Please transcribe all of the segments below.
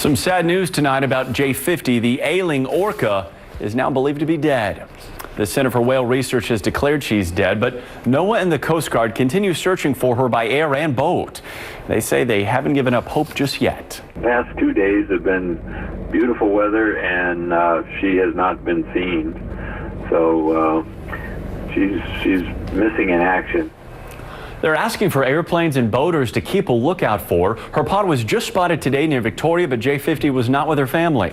Some sad news tonight about J50. The ailing orca is now believed to be dead. The Center for Whale Research has declared she's dead, but NOAA and the Coastguard continue searching for her by air and boat. They say they haven't given up hope just yet. The past 2 days have been beautiful weather, and she has not been seen. So she's missing in action. They're asking for airplanes and boaters to keep a lookout for her. Her pod was just spotted today near Victoria, but J50 was not with her family.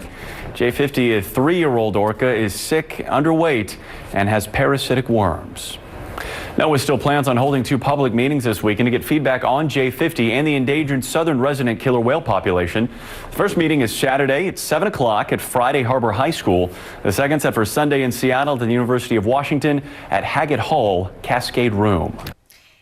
J50, a 3-year-old orca, is sick, underweight, and has parasitic worms. NOAA still plans on holding 2 public meetings this weekend to get feedback on J50 and the endangered southern resident killer whale population. The first meeting is Saturday at 7 o'clock at Friday Harbor High School. The second set for Sunday in Seattle at the University of Washington at Haggett Hall Cascade Room.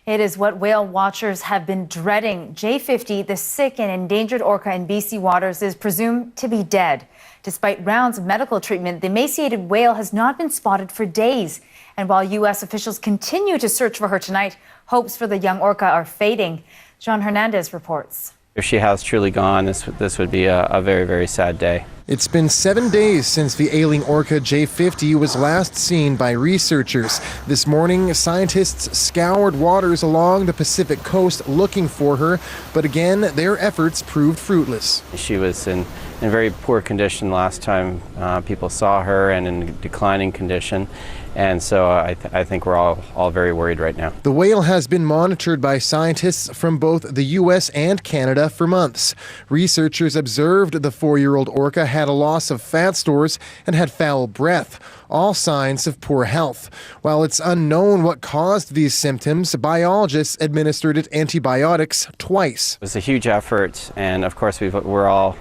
It is what whale watchers have been dreading. J50, the sick and endangered orca in BC waters, is presumed to be dead. Despite rounds of medical treatment, the emaciated whale has not been spotted for days. And while U.S. officials continue to search for her tonight, hopes for the young orca are fading. John Hernandez reports. If she has truly gone, this would be a very, very sad day. It's been 7 days since the ailing orca J50 was last seen by researchers. This morning, scientists scoured waters along the Pacific coast looking for her, but again, their efforts proved fruitless. She was in very poor condition last time people saw her, and in declining condition. And so I think we're all very worried right now. The whale has been monitored by scientists from both the U.S. and Canada for months. Researchers observed the 4-year-old orca had a loss of fat stores and had foul breath, all signs of poor health. While it's unknown what caused these symptoms, biologists administered it antibiotics twice. It was a huge effort, and of course we're all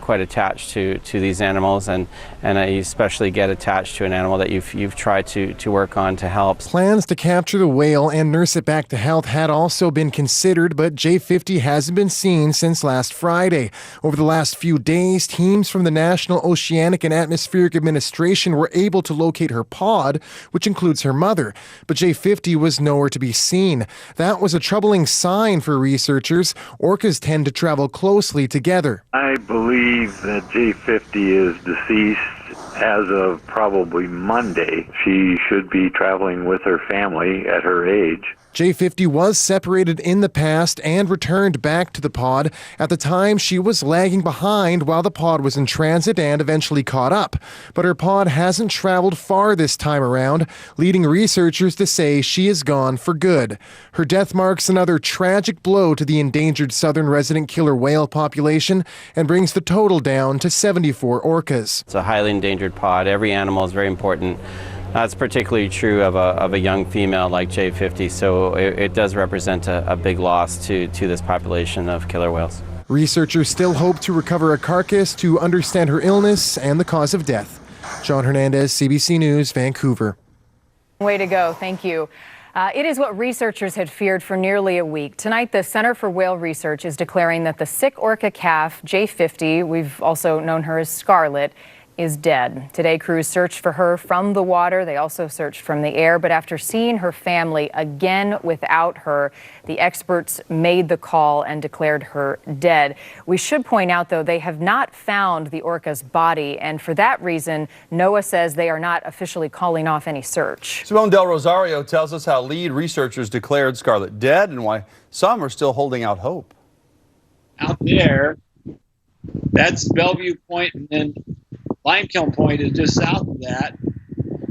quite attached to these animals, and you especially get attached to an animal that you've tried to work on to help. Plans to capture the whale and nurse it back to health had also been considered, but J50 hasn't been seen since last Friday. Over the last few days, teams from the National Oceanic and Atmospheric Administration were able to locate her pod, which includes her mother, but J50 was nowhere to be seen. That was a troubling sign for researchers. Orcas tend to travel closely together. I believe that J50 is deceased as of probably Monday. She should be traveling with her family at her age. J50 was separated in the past and returned back to the pod. At the time, she was lagging behind while the pod was in transit and eventually caught up. But her pod hasn't traveled far this time around, leading researchers to say she is gone for good. Her death marks another tragic blow to the endangered southern resident killer whale population and brings the total down to 74 orcas. It's a highly endangered pod. Every animal is very important. That's particularly true of a young female like J50, so it does represent a big loss to this population of killer whales. Researchers still hope to recover a carcass to understand her illness and the cause of death. John Hernandez, CBC News, Vancouver. Way to go. Thank you. It is what researchers had feared for nearly a week. Tonight, the Center for Whale Research is declaring that the sick orca calf, J50, we've also known her as Scarlet, is dead. Today, crews searched for her from the water. They also searched from the air. But after seeing her family again without her, the experts made the call and declared her dead. We should point out, though, they have not found the orca's body. And for that reason, NOAA says they are not officially calling off any search. Simone Del Rosario tells us how lead researchers declared Scarlet dead and why some are still holding out hope. Out there, that's Bellevue Point, and then Limekiln Point is just south of that,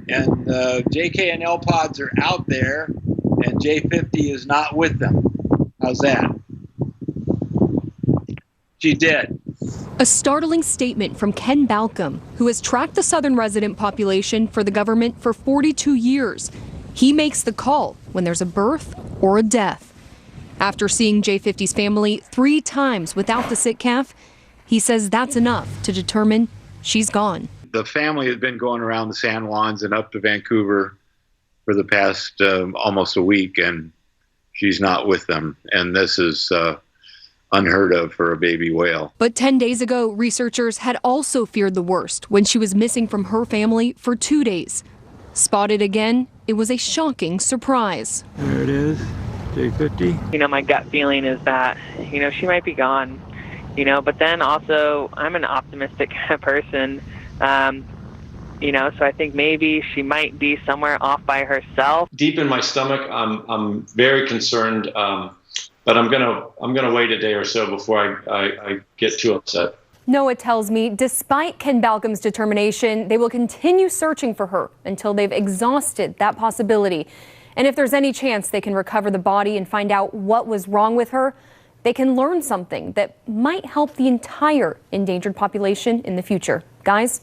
and JK and L pods are out there, and J50 is not with them. How's that? She did. A startling statement from Ken Balcomb, who has tracked the southern resident population for the government for 42 years. He makes the call when there's a birth or a death. After seeing J50's family 3 times without the sick calf, he says that's enough to determine she's gone. The family has been going around the San Juans and up to Vancouver for the past almost a week, and she's not with them. And this is unheard of for a baby whale. But 10 days ago, researchers had also feared the worst when she was missing from her family for 2 days. Spotted again, it was a shocking surprise. There it is, J50. My gut feeling is that, she might be gone. but then also I'm an optimistic kind of person. So I think maybe she might be somewhere off by herself. Deep in my stomach, I'm very concerned, but I'm gonna wait a day or so before I get too upset. Noah tells me despite Ken Balcomb's determination, they will continue searching for her until they've exhausted that possibility. And if there's any chance they can recover the body and find out what was wrong with her, they can learn something that might help the entire endangered population in the future. Guys?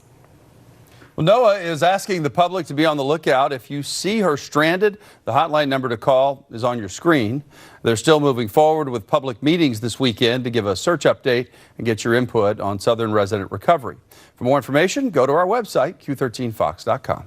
Well, Noah is asking the public to be on the lookout. If you see her stranded, the hotline number to call is on your screen. They're still moving forward with public meetings this weekend to give a search update and get your input on southern resident recovery. For more information, go to our website, q13fox.com.